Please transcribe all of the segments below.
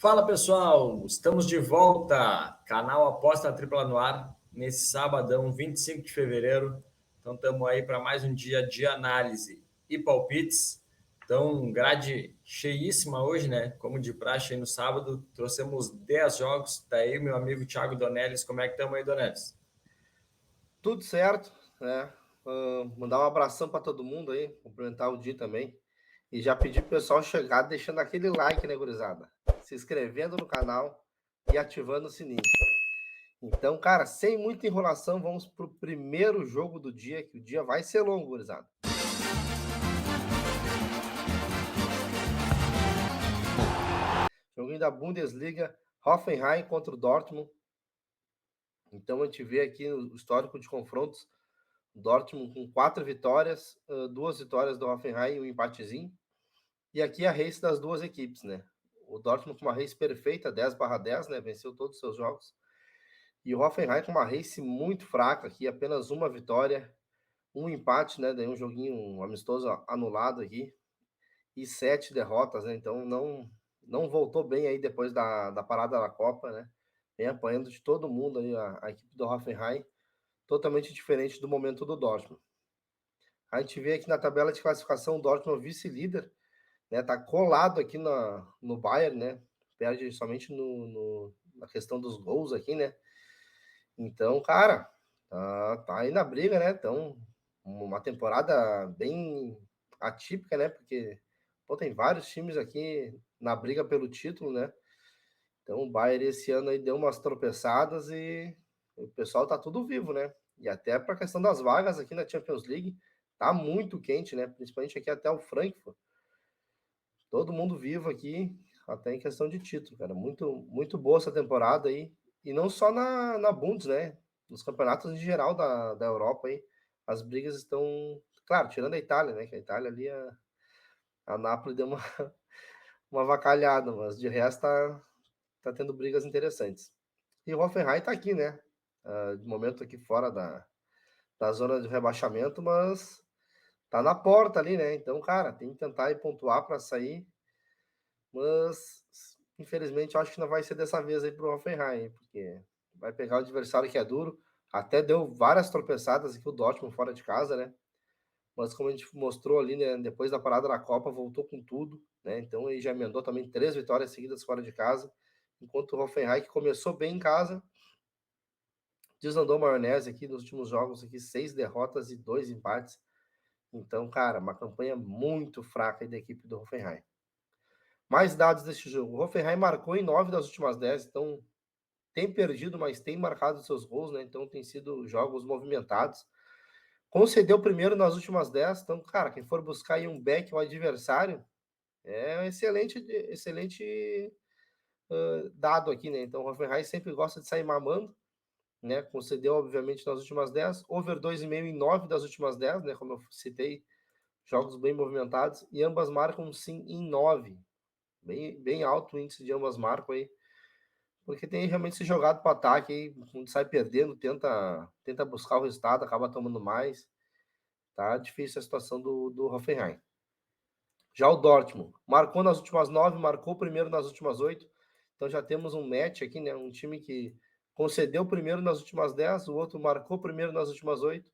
Fala pessoal, estamos de volta. Canal Aposta Tripla no ar, nesse sabadão, 25 de fevereiro. Então estamos aí para mais um dia de análise e palpites. Então, grade cheíssima hoje, né? Como de praxe aí no sábado, trouxemos 10 jogos. Tá aí meu amigo Thiago Donelis. Como é que estamos aí, Donelis? Tudo certo, né? Mandar um abração para todo mundo aí, cumprimentar o Di também. E já pedir pro pessoal chegar deixando aquele like, né, gurizada? Se inscrevendo no canal e ativando o sininho. Então, cara, sem muita enrolação, vamos pro primeiro jogo do dia, que o dia vai ser longo, gurizada. Joguinho da Bundesliga, Hoffenheim contra o Dortmund. Então a gente vê aqui o histórico de confrontos. Dortmund com 4 vitórias, 2 vitórias do Hoffenheim e um empatezinho. E aqui a race das duas equipes, né? O Dortmund com uma race perfeita, 10/10, né? Venceu todos os seus jogos. E o Hoffenheim com uma race muito fraca aqui, apenas uma vitória, um empate, né? Daí um joguinho amistoso anulado aqui. E 7 derrotas, né? Então não voltou bem aí depois da parada da Copa, né? Vem apanhando de todo mundo aí a equipe do Hoffenheim, totalmente diferente do momento do Dortmund. A gente vê aqui na tabela de classificação o Dortmund vice-líder, né? Tá colado aqui no Bayern, né? Perde somente na questão dos gols aqui, né? Então, cara, tá aí na briga, né? Então, uma temporada bem atípica, né? Porque, pô, tem vários times aqui na briga pelo título, né? Então, o Bayern esse ano aí deu umas tropeçadas e o pessoal tá tudo vivo, né? E até para a questão das vagas aqui na Champions League, tá muito quente, né? Principalmente aqui até o Frankfurt. Todo mundo vivo aqui, até em questão de título, cara. Muito, muito boa essa temporada aí. E não só na Bundes, né? Nos campeonatos em geral da Europa aí. As brigas estão. Claro, tirando a Itália, né? Que a Itália ali, a Napoli deu uma avacalhada, mas de resto tá tendo brigas interessantes. E o Hoffenheim tá aqui, né? De momento aqui fora da zona de rebaixamento, mas tá na porta ali, né? Então, cara, tem que tentar ir pontuar para sair. Mas, infelizmente, eu acho que não vai ser dessa vez aí pro Hoffenheim, porque vai pegar o adversário que é duro. Até deu várias tropeçadas aqui o Dortmund fora de casa, né? Mas como a gente mostrou ali, né? Depois da parada da Copa, voltou com tudo, né? Então ele já emendou também 3 vitórias seguidas fora de casa. Enquanto o Hoffenheim, que começou bem em casa, desandou a maionese aqui nos últimos jogos, aqui 6 derrotas e 2 empates. Então, cara, uma campanha muito fraca aí da equipe do Hoffenheim. Mais dados deste jogo. O Hoffenheim marcou em 9 das últimas 10, então tem perdido, mas tem marcado seus gols, né? Então tem sido jogos movimentados. Concedeu primeiro nas últimas 10, então, cara, quem for buscar aí um back, um adversário, é um excelente dado aqui, né? Então o Hoffenheim sempre gosta de sair mamando, né? Concedeu, obviamente, nas últimas 10, over 2,5 em 9 das últimas 10, né? Como eu citei, jogos bem movimentados, e ambas marcam sim em 9. Bem alto o índice de ambas marcam aí, porque tem realmente se jogado para o ataque aí, quando sai perdendo, tenta buscar o resultado, acaba tomando mais. Tá difícil a situação do Hoffenheim. Já o Dortmund marcou nas últimas 9, marcou primeiro nas últimas 8. Então já temos um match aqui, né? Um time que concedeu primeiro nas últimas 10, o outro marcou primeiro nas últimas 8.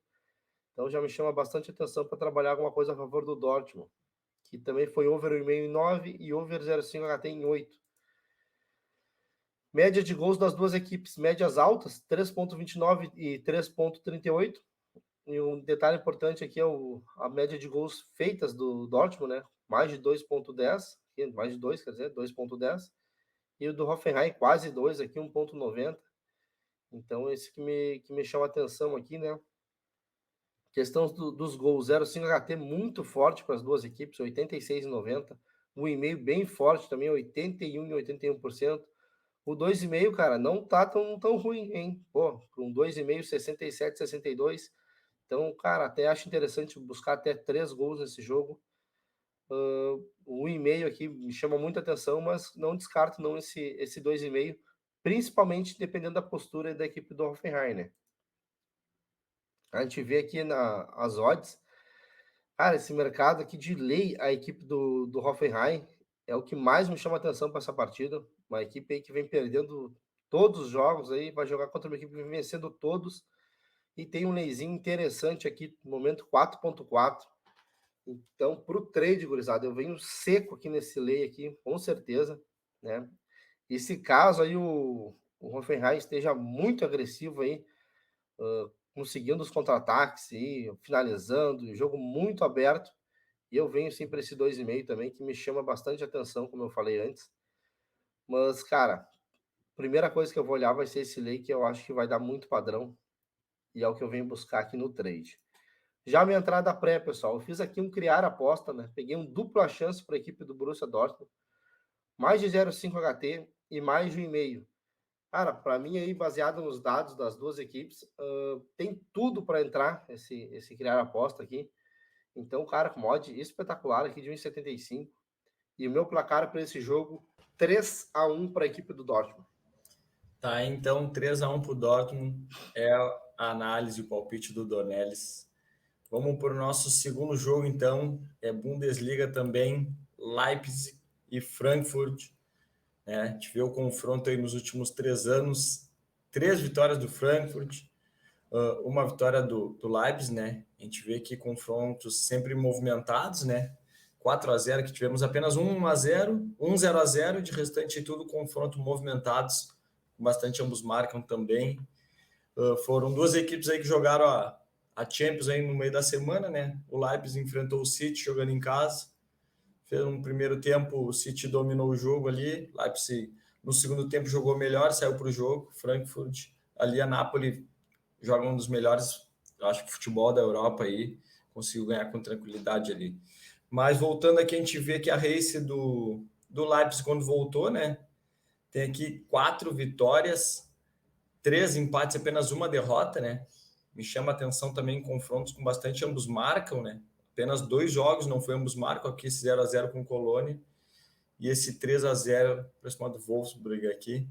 Então já me chama bastante atenção para trabalhar alguma coisa a favor do Dortmund, que também foi over 1,5 em 9 e over 0,5 HT em 8. Média de gols das duas equipes, médias altas, 3,29 e 3,38. E um detalhe importante aqui é a média de gols feitas do Dortmund, né? Mais de 2,10, mais de 2, quer dizer, 2,10. E o do Hoffenheim, quase 2 aqui, 1,90. Então, esse que me chama a atenção aqui, né? Questão dos gols, 0,5 HT muito forte para as duas equipes, 86 e 90. Um e-mail bem forte também, 81 e 81%. O 2,5, cara, não tá tão ruim, hein? Pô, com um 2,5, 67, 62. Então, cara, até acho interessante buscar até 3 gols nesse jogo. O 1,5 aqui me chama muita atenção, mas não descarto não esse 2,5, principalmente dependendo da postura da equipe do Hoffenheim, né? A gente vê aqui as odds. Cara, esse mercado aqui de lei, a equipe do Hoffenheim é o que mais me chama atenção para essa partida. Uma equipe aí que vem perdendo todos os jogos aí, vai jogar contra uma equipe que vem vencendo todos. E tem um leizinho interessante aqui, no momento 4.4. Então, para o trade, gurizada, eu venho seco aqui nesse lei aqui, com certeza, né? E se caso aí o Hoffenheim esteja muito agressivo aí, conseguindo os contra-ataques e finalizando, o jogo muito aberto, e eu venho sim para esse 2,5 também, que me chama bastante atenção, como eu falei antes. Mas, cara, primeira coisa que eu vou olhar vai ser esse lei, que eu acho que vai dar muito padrão, e é o que eu venho buscar aqui no trade. Já minha entrada pré, pessoal, eu fiz aqui um criar aposta, né? Peguei um dupla chance para a equipe do Borussia Dortmund, mais de 0,5 HT e mais de 1,5. Cara, para mim aí, baseado nos dados das duas equipes, tem tudo para entrar esse criar aposta aqui. Então, cara, com mod espetacular aqui de 1,75. E o meu placar para esse jogo, 3-1 para a equipe do Dortmund. Tá, então 3-1 para o Dortmund é a análise, o palpite do Dornelles. Vamos para o nosso segundo jogo, então. É Bundesliga também, Leipzig e Frankfurt. Né? A gente vê o confronto aí nos últimos 3 anos. 3 vitórias do Frankfurt, uma vitória do Leipzig, né? A gente vê que confrontos sempre movimentados, né? 4-0, que tivemos apenas 1-0, 1-0-0, de restante tudo confronto movimentados, bastante ambos marcam também. Foram duas equipes aí que jogaram a Champions aí no meio da semana, né? O Leipzig enfrentou o City jogando em casa. Fez um primeiro tempo, o City dominou o jogo ali. Leipzig no segundo tempo jogou melhor, saiu para o jogo. Frankfurt, ali a Napoli joga um dos melhores, acho que futebol da Europa aí, conseguiu ganhar com tranquilidade ali. Mas voltando aqui, a gente vê que a race do Leipzig quando voltou, né? Tem aqui 4 vitórias, 3 empates, apenas uma derrota, né? Me chama a atenção também confrontos com bastante ambos marcam, né? Apenas 2 jogos não foi ambos marcam, aqui esse 0-0 com o Colônia e esse 3-0 para cima do Wolfsburg aqui.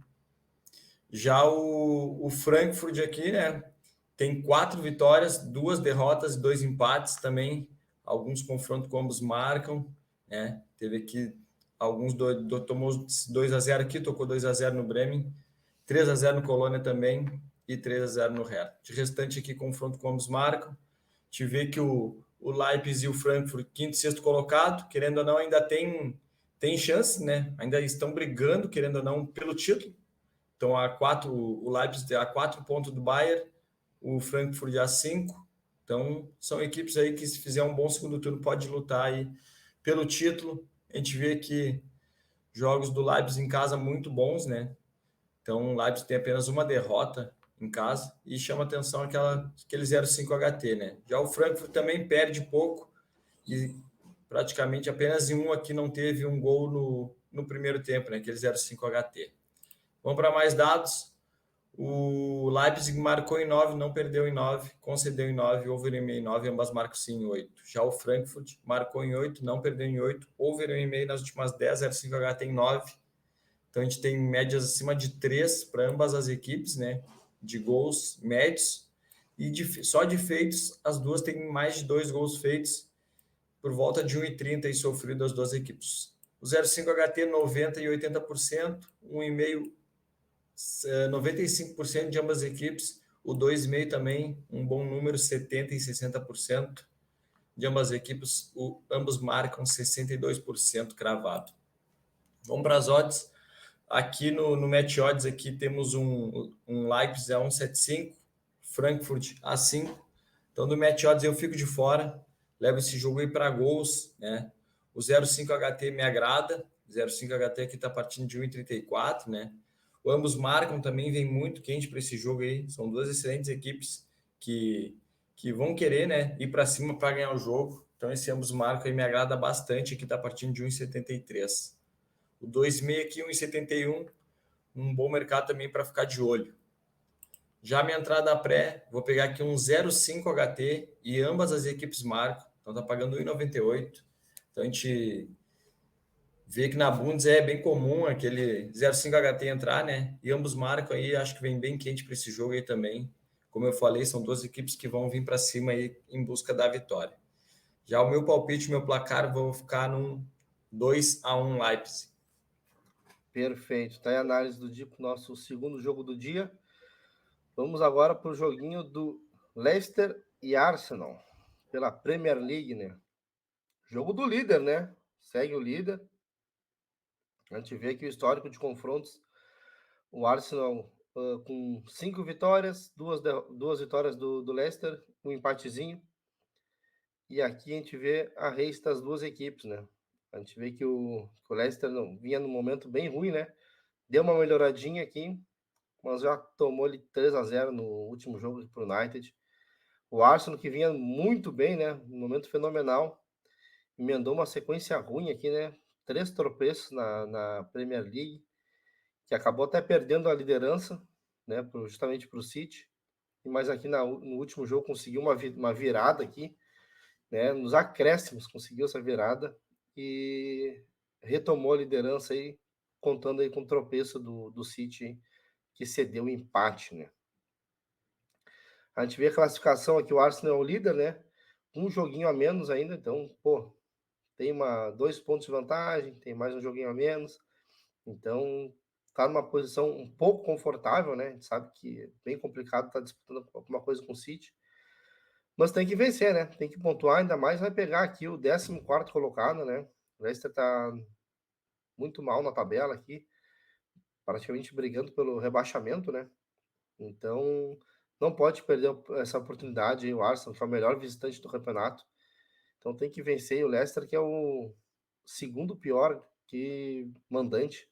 Já o Frankfurt aqui, né? Tem 4 vitórias, 2 derrotas e 2 empates também. Alguns confrontos com ambos marcam, né? Teve aqui alguns tomou 2-0 aqui, tocou 2-0 no Bremen, 3-0 no Colônia também e 3-0 no Hertha. De restante aqui, confronto com ambos marcam. Te vê que o Leipzig e o Frankfurt, quinto e sexto colocado, querendo ou não, ainda tem chance, né? Ainda estão brigando, querendo ou não, pelo título. Então, o Leipzig a 4 pontos do Bayern, o Frankfurt a 5. Então, são equipes aí que, se fizer um bom segundo turno, pode lutar aí pelo título. A gente vê que jogos do Leipzig em casa muito bons, né? Então, o Leipzig tem apenas uma derrota em casa e chama atenção aquele 0,5 HT, né? Já o Frankfurt também perde pouco e praticamente apenas em um aqui não teve um gol no primeiro tempo, né? Aquele 0,5 HT. Vamos para mais dados. O Leipzig marcou em 9, não perdeu em 9, concedeu em 9, over em 9, ambas marcam sim em 8. Já o Frankfurt marcou em 8, não perdeu em 8, over em meio nas últimas 10, 0,5 HT em 9. Então a gente tem médias acima de 3 para ambas as equipes, né? De gols médios. E só de feitos, as duas têm mais de 2 gols feitos, por volta de 1,30 e sofrido as duas equipes. O 0,5 HT 90% e 80%, 1,5% 95% de ambas as equipes, o 2,5 também, um bom número, 70% e 60% de ambas as equipes, ambos marcam 62% cravado. Vamos para as odds. Aqui no Match Odds aqui temos um Leipzig a 1,75, Frankfurt a 5. Então no Match Odds eu fico de fora, levo esse jogo aí para gols, né? O 0,5 HT me agrada, 0,5 HT aqui está partindo de 1,34, né? Ambos marcam também, vem muito quente para esse jogo aí. São duas excelentes equipes que vão querer, né, ir para cima para ganhar o jogo. Então esse ambos marcam aí me agrada bastante, aqui está partindo de 1,73. O 2,5 aqui, 1,71, um bom mercado também para ficar de olho. Já minha entrada pré, vou pegar aqui um 0,5 HT e ambas as equipes marcam. Então tá pagando 1,98. Então a gente vê que na Bundes é bem comum aquele 0,5 HT entrar, né? E ambos marcam aí, acho que vem bem quente para esse jogo aí também. Como eu falei, são duas equipes que vão vir para cima aí em busca da vitória. Já o meu palpite, meu placar, vou ficar num 2-1 Leipzig. Perfeito. Tá aí a análise do dia, nosso segundo jogo do dia. Vamos agora para o joguinho do Leicester e Arsenal, pela Premier League, né? Jogo do líder, né? Segue o líder. A gente vê aqui o histórico de confrontos. O Arsenal com 5 vitórias, duas vitórias do Leicester, um empatezinho. E aqui a gente vê a race das duas equipes, né? A gente vê que o Leicester vinha num momento bem ruim, né? Deu uma melhoradinha aqui, mas já tomou ali 3-0 no último jogo para o United. O Arsenal, que vinha muito bem, né? Um momento fenomenal, emendou uma sequência ruim aqui, né? 3 tropeços na Premier League, que acabou até perdendo a liderança, né? Justamente para o City. Mas aqui no último jogo conseguiu uma virada aqui, né? Nos acréscimos conseguiu essa virada e retomou a liderança aí, contando aí com o tropeço do City, que cedeu o empate, né? A gente vê a classificação aqui, o Arsenal é o líder, né? Um joguinho a menos ainda, então, pô, tem 2 pontos de vantagem, tem mais um joguinho a menos, então tá numa posição um pouco confortável, né? A gente sabe que é bem complicado estar disputando alguma coisa com o City, mas tem que vencer, né? Tem que pontuar, ainda mais vai pegar aqui o 14º colocado, né? O Leicester tá muito mal na tabela aqui, praticamente brigando pelo rebaixamento, né? Então, não pode perder essa oportunidade aí, o Arsenal, que é o melhor visitante do campeonato. Então tem que vencer o Leicester, que é o segundo pior que mandante.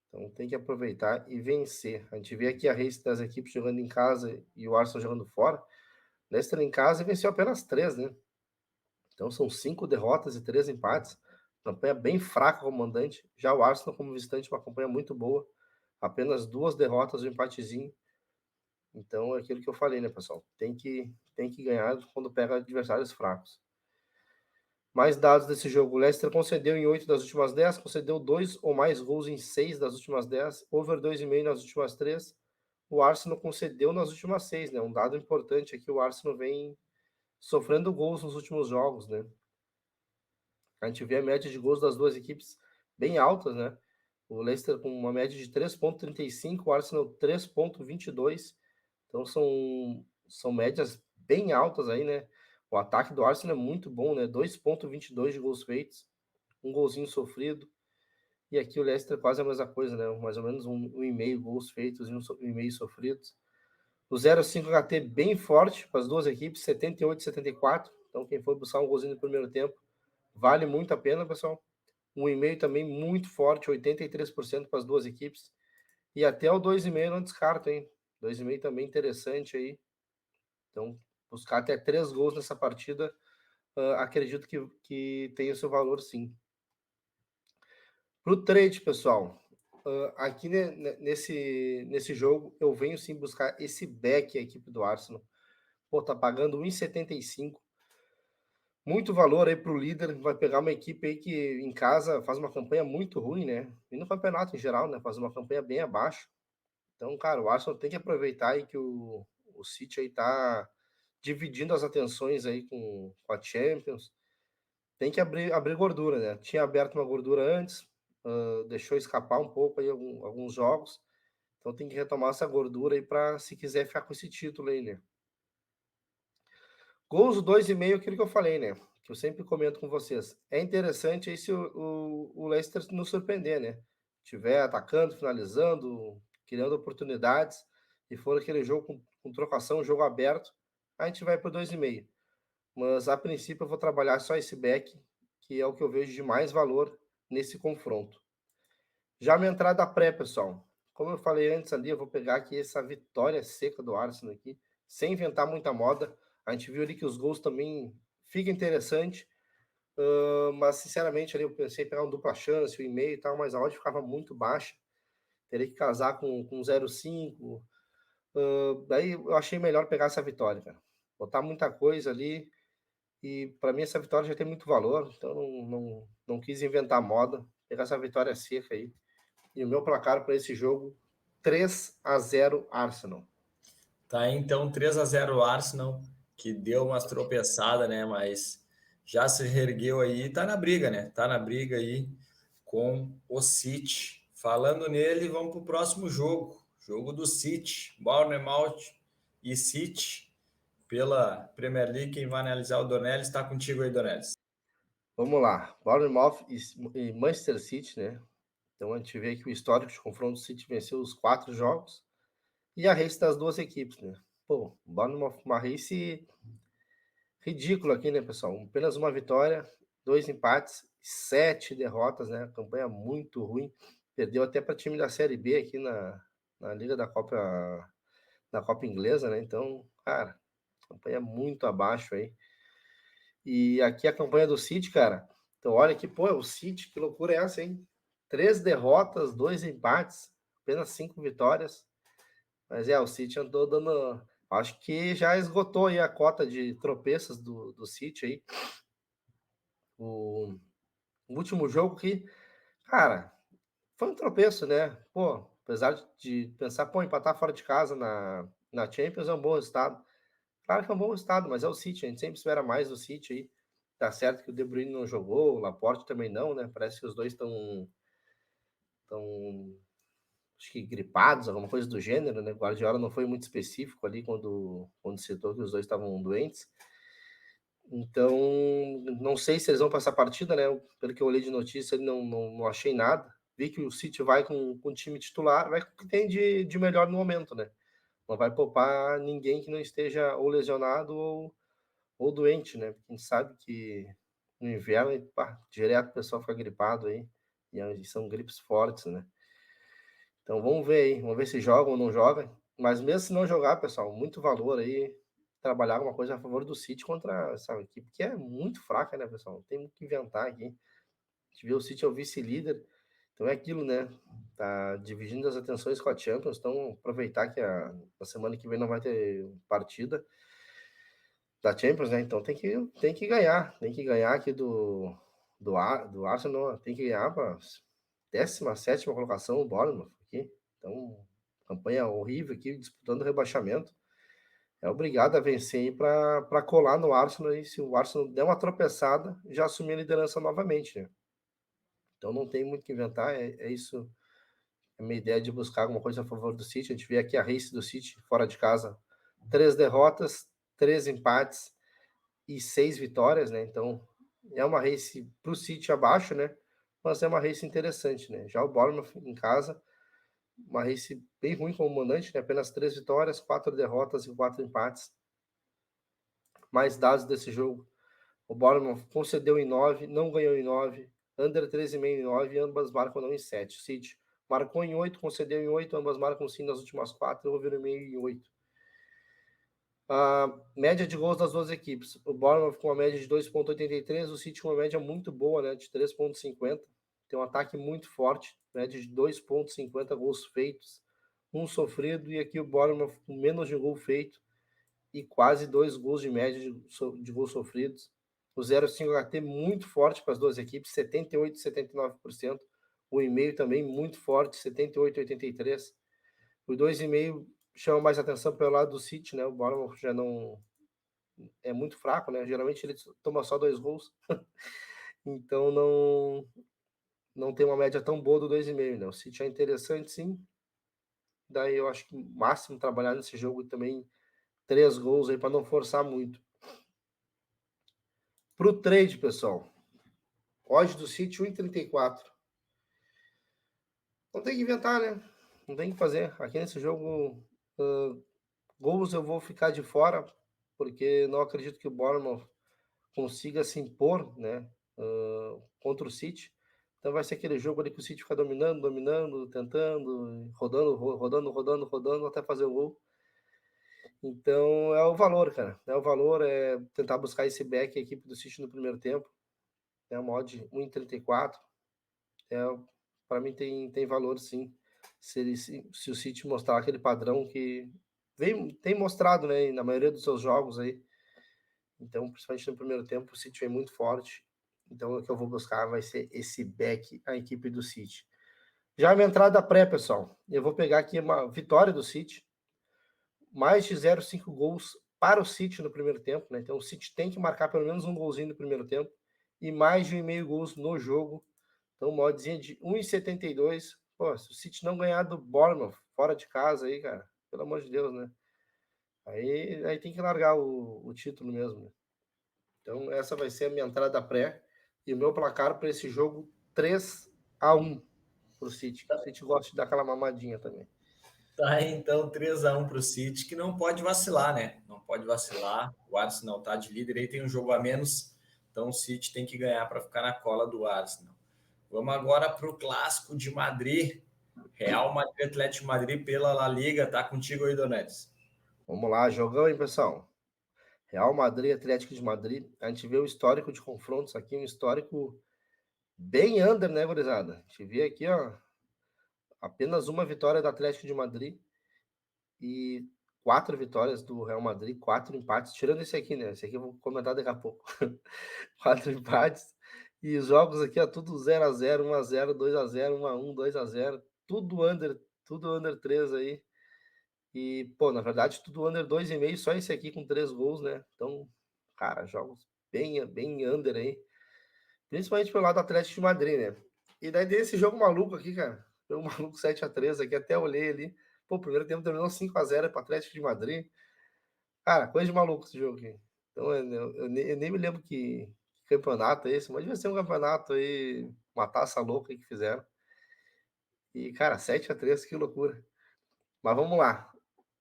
Então tem que aproveitar e vencer. A gente vê aqui a race das equipes jogando em casa e o Arsenal jogando fora. Leicester em casa venceu apenas 3, né? Então são 5 derrotas e 3 empates. Campanha bem fraca como mandante. Já o Arsenal como visitante, uma campanha muito boa. Apenas 2 derrotas e um empatezinho. Então é aquilo que eu falei, né, pessoal? Tem que ganhar quando pega adversários fracos. Mais dados desse jogo. O Leicester concedeu em 8 das últimas 10, concedeu 2 ou mais gols em 6 das últimas 10, over 2,5 nas últimas 3. O Arsenal concedeu nas últimas 6, né? Um dado importante é que o Arsenal vem sofrendo gols nos últimos jogos, né? A gente vê a média de gols das duas equipes bem altas, né? O Leicester com uma média de 3,35, o Arsenal 3,22. Então são médias bem altas aí, né? O ataque do Arsenal é muito bom, né? 2,22 de gols feitos, um golzinho sofrido. E aqui o Leicester quase a mesma coisa, né? Mais ou menos um e meio gols feitos e um e meio sofridos. O 0,5 HT bem forte para as duas equipes, 78 e 74. Então quem for buscar um golzinho no primeiro tempo, vale muito a pena, pessoal. Um e meio também muito forte, 83% para as duas equipes. E até o 2,5 não descarto, hein? 2,5 também interessante aí. Então, buscar até 3 gols nessa partida, acredito que tem o seu valor, sim. Para o trade, pessoal, aqui nesse jogo, eu venho sim buscar esse back, a equipe do Arsenal. Pô, tá pagando 1,75. Muito valor aí para o líder. Vai pegar uma equipe aí que em casa faz uma campanha muito ruim, né? E no campeonato em geral, né? Faz uma campanha bem abaixo. Então, cara, o Arsenal tem que aproveitar aí que o City aí tá dividindo as atenções aí com a Champions. Tem que abrir gordura, né? Tinha aberto uma gordura antes, deixou escapar um pouco aí alguns jogos. Então tem que retomar essa gordura aí para, se quiser, ficar com esse título aí, né? Gols 2,5, aquilo que eu falei, né? Que eu sempre comento com vocês. É interessante aí se o Leicester nos surpreender, né? Tiver atacando, finalizando, criando oportunidades, e for aquele jogo com trocação, jogo aberto, a gente vai para 2,5. Mas a princípio eu vou trabalhar só esse back, que é o que eu vejo de mais valor nesse confronto. Já minha entrada pré, pessoal. Como eu falei antes ali, eu vou pegar aqui essa vitória seca do Arsenal aqui, sem inventar muita moda. A gente viu ali que os gols também fica interessante, mas sinceramente ali eu pensei em pegar um dupla chance, um e-mail e tal, mas a odd ficava muito baixa. Teria que casar com 0,5. Daí eu achei melhor pegar essa vitória, cara. Botar muita coisa ali. E para mim essa vitória já tem muito valor, então não quis inventar moda, pegar essa vitória seca aí. E o meu placar para esse jogo, 3-0 Arsenal. Tá, então 3-0 Arsenal, que deu umas tropeçadas, né? Mas já se reergueu aí e tá na briga, né? Tá na briga aí com o City. Falando nele, vamos para o próximo jogo. Jogo do City. Bournemouth e City pela Premier League. Quem vai analisar o Dornelles está contigo aí, Dornelles. Vamos lá. Bournemouth e Manchester City, né? Então a gente vê que o histórico de confronto do City venceu os 4 jogos e a race das duas equipes, né? Pô, Bournemouth, uma race ridícula aqui, né, pessoal? Apenas uma vitória, 2 empates, 7 derrotas, né? Campanha muito ruim. Perdeu até para time da Série B aqui na Liga da Copa Inglesa, né? Então, cara, campanha muito abaixo aí. E aqui a campanha do City, cara. Então, olha que, pô, o City, que loucura é essa, hein? 3 derrotas, 2 empates, apenas 5 vitórias. Mas o City andou dando. Acho que já esgotou aí a cota de tropeços do City aí. O último jogo que, cara, foi um tropeço, né? Pô, apesar de pensar, pô, empatar fora de casa na Champions é um bom resultado. Claro que é um bom resultado, mas é o City, a gente sempre espera mais do City aí. Tá certo que o De Bruyne não jogou, o Laporte também não, né? Parece que os dois estão acho que gripados, alguma coisa do gênero, né? O Guardiola não foi muito específico ali quando citou que os dois estavam doentes. Então, não sei se eles vão passar a partida, né? Pelo que eu olhei de notícia, não achei nada. Vi que o City vai com o time titular, vai com o que tem de melhor no momento, né? Não vai poupar ninguém que não esteja ou lesionado ou doente, né? Porque a gente sabe que no inverno, pá, direto o pessoal fica gripado aí, e são gripes fortes, né? Então vamos ver aí, vamos ver se joga ou não joga. Mas mesmo se não jogar, pessoal, muito valor aí, trabalhar alguma coisa a favor do City contra essa equipe, que é muito fraca, né, pessoal? Tem muito que inventar aqui. A gente vê o City é o vice-líder, então é aquilo, né? Tá dividindo as atenções com a Champions, então aproveitar que a semana que vem não vai ter partida da Champions, né? Então tem que ganhar aqui do Arsenal, tem que ganhar para 17ª colocação o Bournemouth aqui. Então, campanha horrível aqui, disputando o rebaixamento. É obrigado a vencer aí para colar no Arsenal, e se o Arsenal der uma tropeçada, já assumir a liderança novamente, né? Então não tem muito o que inventar, é isso. É a minha ideia de buscar alguma coisa a favor do City. A gente vê aqui a race do City fora de casa: 3 derrotas, 3 empates e 6 vitórias, né? Então é uma race para o City abaixo, né? Mas é uma race interessante, né? Já o Bournemouth em casa, uma race bem ruim como mandante, né? Apenas 3 vitórias, 4 derrotas e 4 empates. Mais dados desse jogo: o Bournemouth concedeu em 9, não ganhou em 9, under 13,5 em 9, ambas marcam não em 7. O City marcou em 8, concedeu em 8, ambas marcam sim nas últimas 4, over e meio em 8. A média de gols das duas equipes: o Bournemouth com uma média de 2,83, o City com uma média muito boa, né, de 3,50. Tem um ataque muito forte, média de 2,50 gols feitos, um sofrido, e aqui o Bournemouth com menos de um gol feito e quase 2 gols de média de gols sofridos. O 0,5 HT muito forte para as duas equipes, 78% e 79%. O e-mail também muito forte, 78% e 83%. O 2,5 chama mais atenção pelo lado do City, né? O Bournemouth já não é muito fraco, né? Geralmente ele toma só 2 gols. Então não tem uma média tão boa do 2,5, né? O City é interessante, sim. Daí eu acho que o máximo trabalhar nesse jogo também 3 gols aí para não forçar muito. Para o trade, pessoal, odds do City 1,34. Não tem que inventar, né? Não tem que fazer. Aqui nesse jogo, gols eu vou ficar de fora, porque não acredito que o Bournemouth consiga se impor, né? Contra o City. Então vai ser aquele jogo ali que o City fica dominando, tentando, rodando, até fazer o gol. Então é o valor, cara. É o valor, é tentar buscar esse back, a equipe do City no primeiro tempo. É uma odd 1,34. Para mim tem valor, sim. Se o City mostrar aquele padrão que tem mostrado, né, na maioria dos seus jogos aí. Então, principalmente no primeiro tempo, o City é muito forte. Então, o que eu vou buscar vai ser esse back, a equipe do City. Já a minha entrada pré, pessoal, eu vou pegar aqui uma vitória do City, mais de 0,5 gols para o City no primeiro tempo, né? Então, o City tem que marcar pelo menos um golzinho no primeiro tempo e mais de 1,5 gols no jogo. Então, uma oddzinha de 1,72 Pô, se o City não ganhar do Bournemouth fora de casa aí, cara, pelo amor de Deus, né? Aí tem que largar o título mesmo, né? Então, essa vai ser a minha entrada pré. E o meu placar para esse jogo, 3-1 pro City. O City gosta de dar aquela mamadinha também. Tá, então 3-1 para o City, que não pode vacilar, né? Não pode vacilar. O Arsenal tá de líder aí, tem um jogo a menos. Então o City tem que ganhar para ficar na cola do Arsenal. Vamos agora para o clássico de Madrid. Real Madrid, Atlético de Madrid pela La Liga. Tá contigo aí, Donetes. Vamos lá, jogão, hein, pessoal? Real Madrid, Atlético de Madrid. A gente vê o histórico de confrontos aqui, um histórico bem under, né, gurizada? A gente vê aqui, ó, apenas uma vitória do Atlético de Madrid e 4 vitórias do Real Madrid, 4 empates, tirando esse aqui, né? Esse aqui eu vou comentar daqui a pouco. 4 empates. E os jogos aqui, ó, tudo 0-0, 1-0, 2-0, 1-1, 2-0, tudo under 3 aí. E, pô, na verdade, tudo under 2,5, só esse aqui com 3 gols, né? Então, cara, jogos bem under aí. Principalmente pelo lado do Atlético de Madrid, né? E daí desse jogo maluco aqui, cara. Jogo maluco 7-3 aqui, até olhei ali. Pô, o primeiro tempo terminou 5-0 para o Atlético de Madrid. Cara, coisa de maluco esse jogo aqui. Então, eu nem me lembro que campeonato é esse, mas devia ser um campeonato aí, uma taça louca aí que fizeram. E, cara, 7-3, que loucura. Mas vamos lá.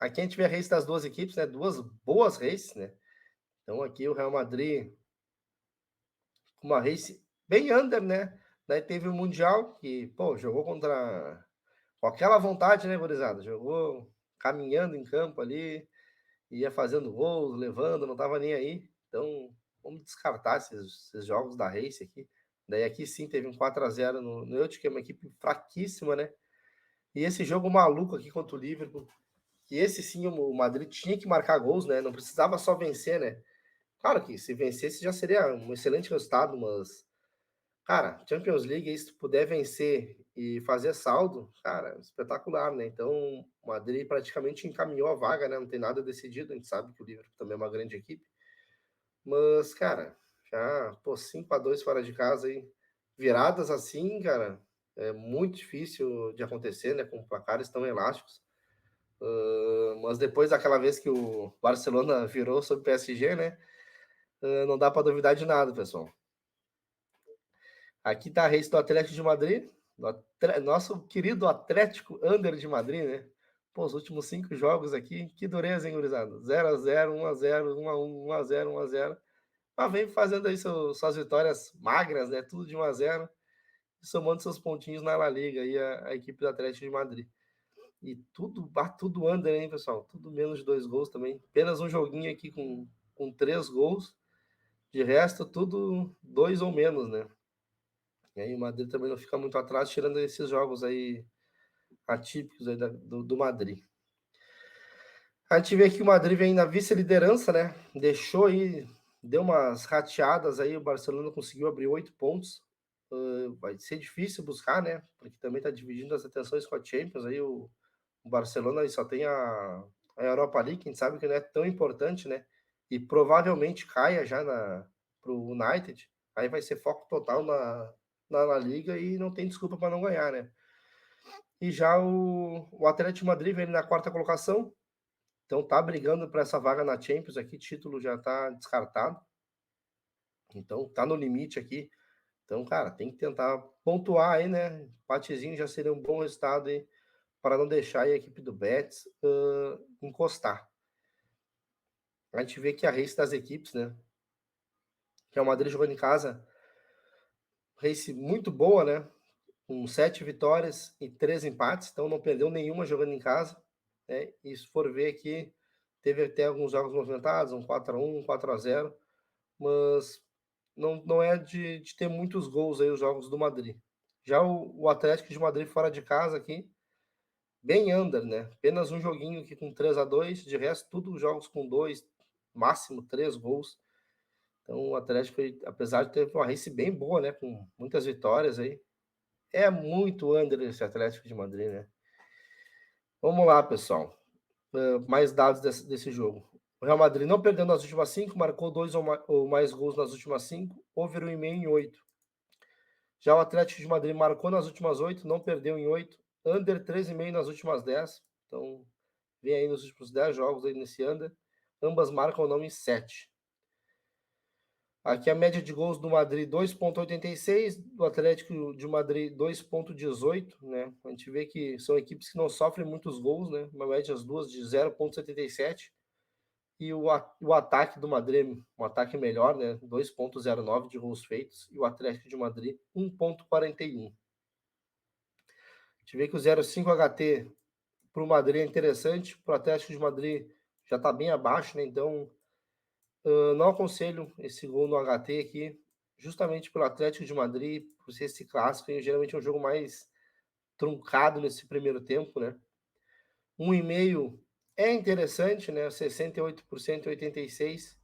Aqui a gente vê a race das duas equipes, né? Duas boas races, né? Então aqui o Real Madrid com uma race bem under, né? Daí teve o Mundial, que, pô, jogou com aquela vontade, né, gurizada? Jogou caminhando em campo ali, ia fazendo gols, levando, não tava nem aí. Então, vamos descartar esses jogos da race aqui. Daí aqui sim teve um 4-0 no Elche, que é uma equipe fraquíssima, né? E esse jogo maluco aqui contra o Liverpool, que esse sim o Madrid tinha que marcar gols, né? Não precisava só vencer, né? Claro que se vencesse já seria um excelente resultado, mas, cara, Champions League, se tu puder vencer e fazer saldo, cara, espetacular, né? Então, o Madrid praticamente encaminhou a vaga, né? Não tem nada decidido, a gente sabe que o Liverpool também é uma grande equipe. Mas, cara, já, pô, 5-2 fora de casa aí, viradas assim, cara, é muito difícil de acontecer, né? Com placares tão elásticos. Mas depois daquela vez que o Barcelona virou sobre o PSG, né? Não dá para duvidar de nada, pessoal. Aqui tá a race do Atlético de Madrid, nosso querido Atlético Under de Madrid, né? Pô, os últimos 5 jogos aqui, que dureza, hein, gurizada? 0-0, 1-0, 1-1, 1-0, 1-0. Mas vem fazendo aí suas vitórias magras, né? Tudo de 1-0, somando seus pontinhos na La Liga aí a equipe do Atlético de Madrid. E tudo under, hein, pessoal? Tudo menos de 2 gols também. Apenas um joguinho aqui com 3 gols. De resto, tudo 2 ou menos, né? E aí o Madrid também não fica muito atrás, tirando esses jogos aí atípicos aí do Madrid. A gente vê que o Madrid vem na vice-liderança, né? Deixou aí, deu umas rateadas aí, o Barcelona conseguiu abrir 8 pontos. Vai ser difícil buscar, né? Porque também está dividindo as atenções com a Champions. Aí o Barcelona aí só tem a Europa League, que a gente sabe que não é tão importante, né? E provavelmente caia já para o United. Aí vai ser foco total na Liga e não tem desculpa para não ganhar, né? E já o Atlético de Madrid vem na quarta colocação, então tá brigando para essa vaga na Champions aqui, título já tá descartado. Então tá no limite aqui. Então, cara, tem que tentar pontuar aí, né? Empatezinho já seria um bom resultado aí para não deixar a equipe do Betis encostar. A gente vê que a race das equipes, né? Que é o Madrid jogando em casa, race muito boa, né? Com 7 vitórias e 3 empates, então não perdeu nenhuma jogando em casa. Né? E se for ver aqui, teve até alguns jogos movimentados, um 4-1, um 4-0, mas não é de ter muitos gols aí os jogos do Madrid. Já o Atlético de Madrid fora de casa aqui, bem under, né? Apenas um joguinho aqui com 3-2, de resto, tudo jogos com 2, máximo 3 gols. Então o Atlético, apesar de ter uma race bem boa, né? Com muitas vitórias aí, é muito under esse Atlético de Madrid, né? Vamos lá, pessoal. Mais dados desse jogo. O Real Madrid não perdeu nas últimas 5, marcou 2 ou mais gols nas últimas 5, over 1,5 em 8. Já o Atlético de Madrid marcou nas últimas 8, não perdeu em 8, under 13,5 nas últimas 10. Então, vem aí nos últimos 10 jogos aí nesse under. Ambas marcam o nome 7. Aqui a média de gols do Madrid 2,86, do Atlético de Madrid 2,18, né? A gente vê que são equipes que não sofrem muitos gols, né? Uma média as duas de 0,77. E o ataque do Madrid, um ataque melhor, né? 2,09 de gols feitos. E o Atlético de Madrid 1,41. A gente vê que o 0,5 HT para o Madrid é interessante, para o Atlético de Madrid já está bem abaixo, né? Então, não aconselho esse gol no HT aqui, justamente pelo Atlético de Madrid, por ser esse clássico, e geralmente é um jogo mais truncado nesse primeiro tempo, né? 1,5 é interessante, né? 68% e 86%.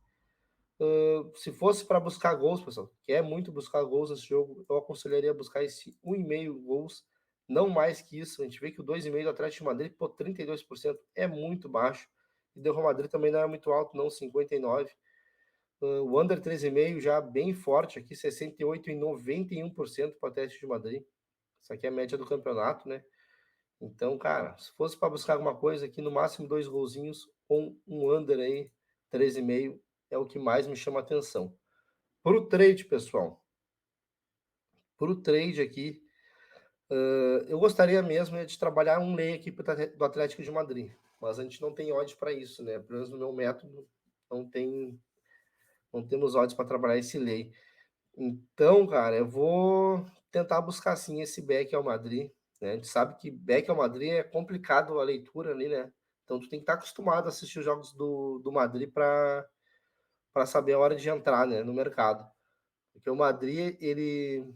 Se fosse para buscar gols, pessoal, quer muito buscar gols nesse jogo, eu aconselharia buscar esse 1,5 gols, não mais que isso. A gente vê que o 2,5 do Atlético de Madrid, pô, 32% é muito baixo. E do Real Madrid também não é muito alto, não, 59%. O under 3,5 já bem forte aqui, 68% e 91% para o Atlético de Madrid. Isso aqui é a média do campeonato, né? Então, cara, se fosse para buscar alguma coisa aqui, no máximo 2 golzinhos, ou um under aí, 3,5, é o que mais me chama a atenção. Para o trade, pessoal, para o trade aqui, eu gostaria mesmo de trabalhar um lay aqui do Atlético de Madrid, mas a gente não tem odds para isso, né? Pelo menos no meu método, não temos odds para trabalhar esse lay. Então, cara, eu vou tentar buscar sim esse back ao Madrid, né? A gente sabe que back ao Madrid é complicado a leitura ali, né? Então tu tem que estar acostumado a assistir os jogos do Madrid para saber a hora de entrar, né, no mercado. Porque o Madrid, ele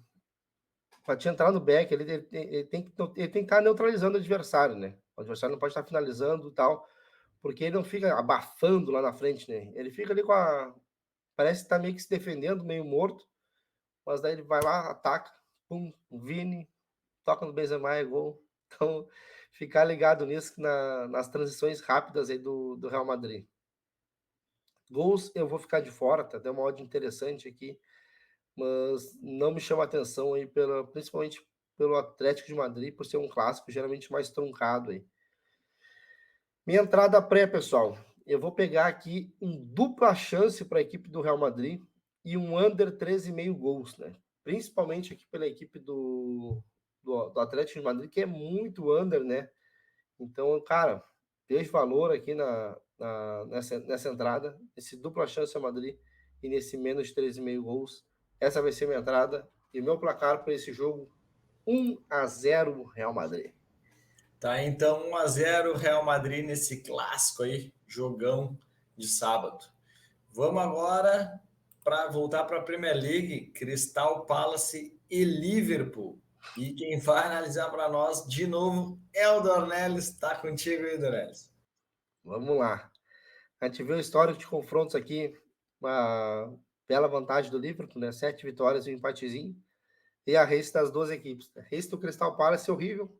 para te entrar no back, ele tem que estar neutralizando o adversário, né? O adversário não pode estar finalizando e tal, porque ele não fica abafando lá na frente, né? Ele fica ali parece que tá meio que se defendendo, meio morto, mas daí ele vai lá, ataca, pum, Vini, toca no Benzema e gol. Então, ficar ligado nisso nas transições rápidas aí do Real Madrid. Gols eu vou ficar de fora, tá? Deu uma odd interessante aqui, mas não me chama atenção aí, principalmente pelo Atlético de Madrid, por ser um clássico geralmente mais truncado aí. Minha entrada pré, pessoal. Eu vou pegar aqui um dupla chance para a equipe do Real Madrid e um under 13,5 gols, né? Principalmente aqui pela equipe do Atlético de Madrid, que é muito under, né? Então, cara, vejo valor aqui nessa entrada, esse dupla chance a Madrid e nesse menos de 13,5 gols. Essa vai ser minha entrada e meu placar para esse jogo, 1-0 Real Madrid. Tá, então 1-0 Real Madrid nesse clássico aí, jogão de sábado. Vamos agora para voltar para a Premier League, Crystal Palace e Liverpool. E quem vai analisar para nós de novo é o Dornelis. Está contigo aí, Dornelis. Vamos lá. A gente vê o histórico de confrontos aqui, uma bela vantagem do Liverpool, né? 7 vitórias e um empatezinho. E a race das duas equipes. A race do Crystal Palace é horrível.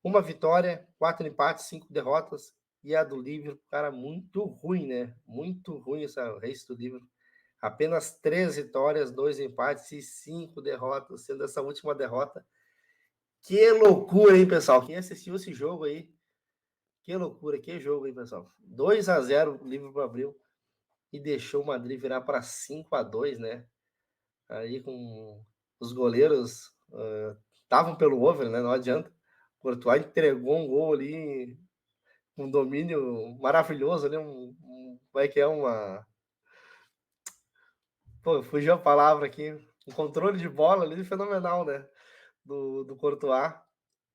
Uma vitória, 4 empates, 5 derrotas. E a do Liverpool, cara, muito ruim, né? Muito ruim essa race do Liverpool. Apenas 3 vitórias, 2 empates e 5 derrotas, sendo essa última derrota. Que loucura, hein, pessoal? Quem assistiu esse jogo aí? Que loucura, que jogo, hein, pessoal? 2-0 o Liverpool abriu e deixou o Madrid virar para 5-2, né? Aí com os goleiros estavam pelo over, né? Não adianta. O Courtois entregou um gol ali, um domínio maravilhoso ali, como é que é uma... Pô, fugiu a palavra aqui. Um controle de bola ali fenomenal, né? Do Courtois.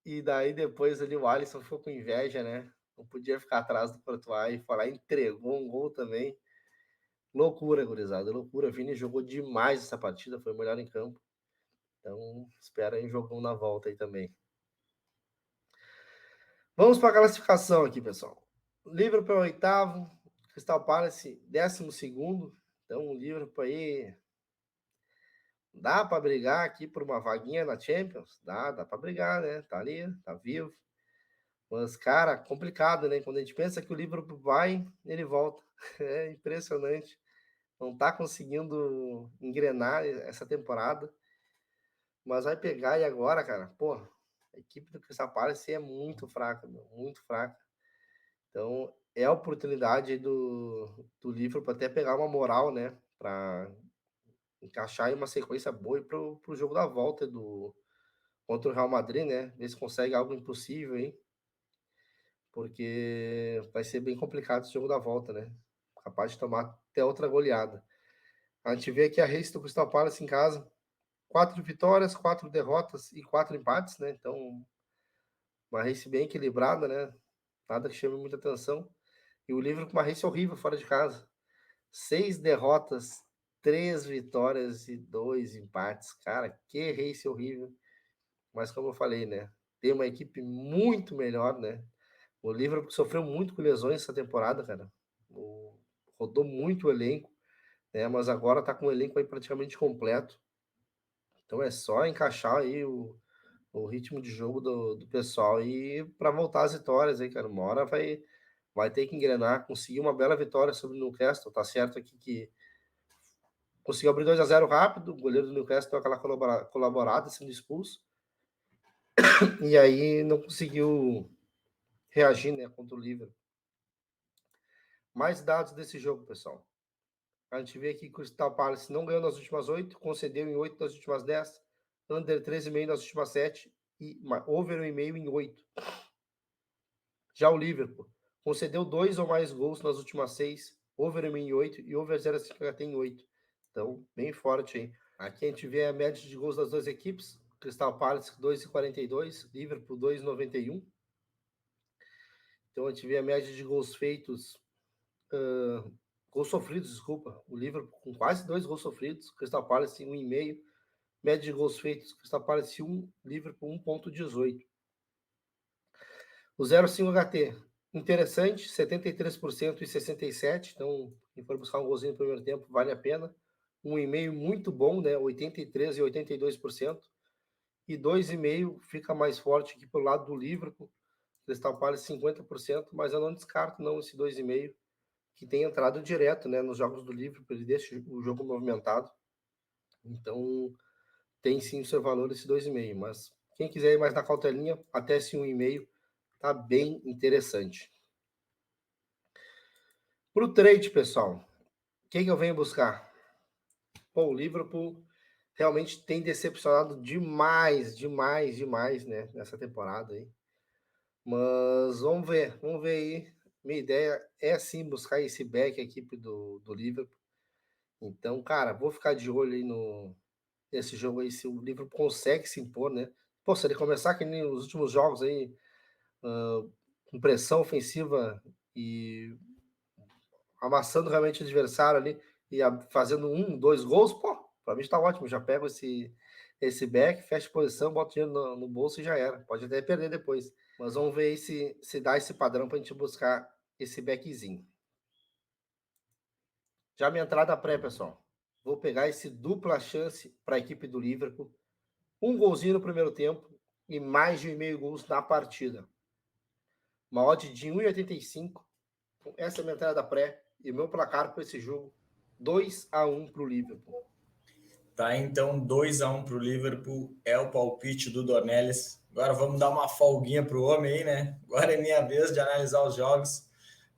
E daí depois ali o Alisson ficou com inveja, né? Não podia ficar atrás do Courtois e foi lá e entregou um gol também. Loucura, gurizada, loucura. Vini jogou demais essa partida, foi o melhor em campo. Então, espera aí um jogão na volta aí também. Vamos para a classificação aqui, pessoal. Liverpool é oitavo, Crystal Palace 12º. Então, o Liverpool aí dá para brigar aqui por uma vaguinha na Champions? Dá para brigar, né? Tá ali, tá vivo. Mas, cara, complicado, né? Quando a gente pensa que o Liverpool vai, ele volta. É impressionante. Não tá conseguindo engrenar essa temporada. Mas vai pegar e agora, cara, pô, A equipe do Crystal Palace é muito fraca, meu, muito fraca. Então, é a oportunidade do Liverpool até pegar uma moral, né? Para encaixar em uma sequência boa para o jogo da volta contra o Real Madrid, né? Ver se consegue algo impossível, hein? Porque vai ser bem complicado esse jogo da volta, né? Capaz de tomar até outra goleada. A gente vê aqui a race do Crystal Palace em casa. 4 vitórias, 4 derrotas e 4 empates, né? Então, uma race bem equilibrada, né? Nada que chame muita atenção. E o Liverpool com uma race horrível fora de casa. 6 derrotas, 3 vitórias e 2 empates. Cara, que race horrível. Mas como eu falei, né? Tem uma equipe muito melhor, né? O Liverpool sofreu muito com lesões essa temporada, cara. Rodou muito o elenco, né? Mas agora tá com o elenco aí praticamente completo. Então é só encaixar aí o ritmo de jogo do pessoal e para voltar às vitórias aí, cara. Uma hora vai ter que engrenar, conseguir uma bela vitória sobre o Newcastle. Tá certo aqui que conseguiu abrir 2-0 rápido, o goleiro do Newcastle deu aquela colaborada, sendo expulso. E aí não conseguiu reagir, né, contra o Liverpool. Mais dados desse jogo, pessoal. A gente vê aqui que o Crystal Palace não ganhou nas últimas 8, concedeu em 8 das últimas 10, under 13,5 nas últimas 7 e over 1,5 em 8. Já o Liverpool concedeu 2 ou mais gols nas últimas 6, over 1,5 em 8 e over 0,5 em 8. Então, bem forte aí. Aqui a gente vê a média de gols das duas equipes. Crystal Palace 2,42, Liverpool 2,91. Então a gente vê a média de gols feitos, gols sofridos, desculpa. O Liverpool com quase 2 gols sofridos, Crystal Palace 1,5. Média de gols feitos, Crystal Palace 1, Liverpool 1,18. O 0,5 HT, interessante, 73% e 67%. Então, quem for buscar um golzinho no primeiro tempo, vale a pena. 1,5 muito bom, né? 83% e 82%. E 2,5 fica mais forte aqui pelo lado do Liverpool. Crystal Palace 50%, mas eu não descarto não esse 2,5, que tem entrado direto, né, nos jogos do Liverpool, ele deixa o jogo movimentado. Então, tem sim o seu valor esse 2,5, mas quem quiser ir mais na cautelinha, até esse 1,5 tá bem interessante. Para o trade, pessoal, o que eu venho buscar? Pô, o Liverpool realmente tem decepcionado demais, né, nessa temporada aí. Mas vamos ver aí. Minha ideia é sim buscar esse back equipe do Liverpool. Então, cara, vou ficar de olho aí nesse jogo aí, se o Liverpool consegue se impor, né? Pô, se ele começar que nem os últimos jogos aí, com pressão ofensiva e amassando realmente o adversário ali e fazendo 1, 2 gols, pô, pra mim está ótimo. Já pego esse back, fecho posição, boto dinheiro no bolso e já era. Pode até perder depois. Mas vamos ver aí se dá esse padrão pra gente buscar esse backzinho. Já minha entrada pré, pessoal. Vou pegar esse dupla chance para a equipe do Liverpool. Um golzinho no primeiro tempo e mais de 1,5 gols na partida. Uma odd de 1,85. Essa é a minha entrada pré. E o meu placar para esse jogo, 2-1 para o Liverpool. Tá, então 2-1 para o Liverpool é o palpite do Dornelles. Agora vamos dar uma folguinha para o homem aí, né? Agora é minha vez de analisar os jogos.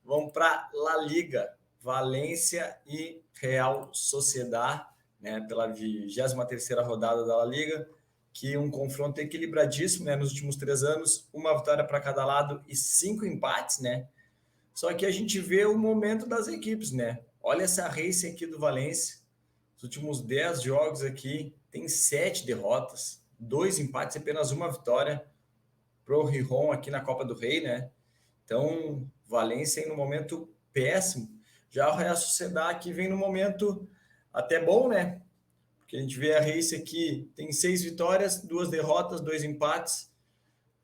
Vamos para La Liga, Valência e Real Sociedad, né? Pela 23ª rodada da La Liga, que um confronto equilibradíssimo, né? Nos últimos 3 anos, uma vitória para cada lado e 5 empates, né? Só que a gente vê o momento das equipes, né? Olha essa race aqui do Valência. Os últimos 10 jogos aqui, tem 7 derrotas, 2 empates e apenas uma vitória pro Rijon aqui na Copa do Rei, né? Então, Valência no momento péssimo. Já o Real Sociedad aqui vem no momento até bom, né? Porque a gente vê a race aqui, tem 6 vitórias, 2 derrotas, 2 empates,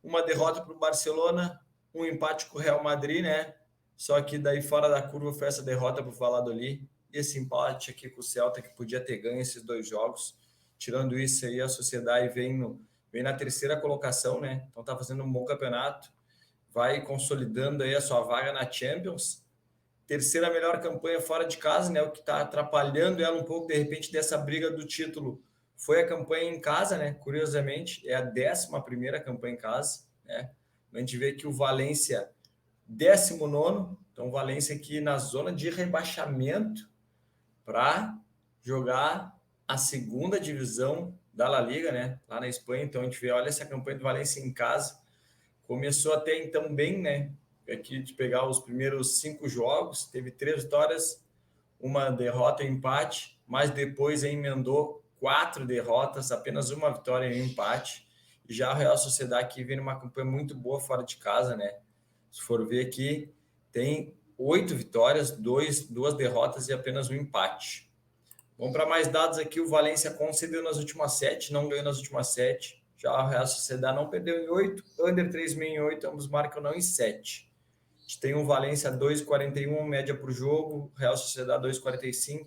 uma derrota para o Barcelona, um empate com o Real Madrid, né? Só que daí fora da curva foi essa derrota para o Valladolid e esse empate aqui com o Celta, que podia ter ganho esses 2 jogos. Tirando isso aí, a Sociedade vem na 3ª colocação, né? Então tá fazendo um bom campeonato, vai consolidando aí a sua vaga na Champions. 3ª melhor campanha fora de casa, né? O que tá atrapalhando ela um pouco, de repente, dessa briga do título foi a campanha em casa, né? Curiosamente, é a 11ª campanha em casa, né? A gente vê que o Valência, 19º, então o Valência aqui na zona de rebaixamento para jogar a segunda divisão da La Liga, né? Lá na Espanha. Então a gente vê, olha essa campanha do Valência em casa. Começou até então bem, né? Aqui de pegar os primeiros 5 jogos, teve 3 vitórias, uma derrota e um empate, mas depois emendou 4 derrotas, apenas uma vitória e um empate. E já a Real Sociedade aqui vem numa campanha muito boa fora de casa, né? Se for ver aqui, tem 8 vitórias, 2 derrotas e apenas um empate. Vamos para mais dados aqui. O Valência concedeu nas últimas 7, não ganhou nas últimas 7. Já a Real Sociedade não perdeu em 8, under 3,6 em 8, ambos marcam não em 7. A gente tem um Valência 2,41, média por jogo, Real Sociedade 2,45.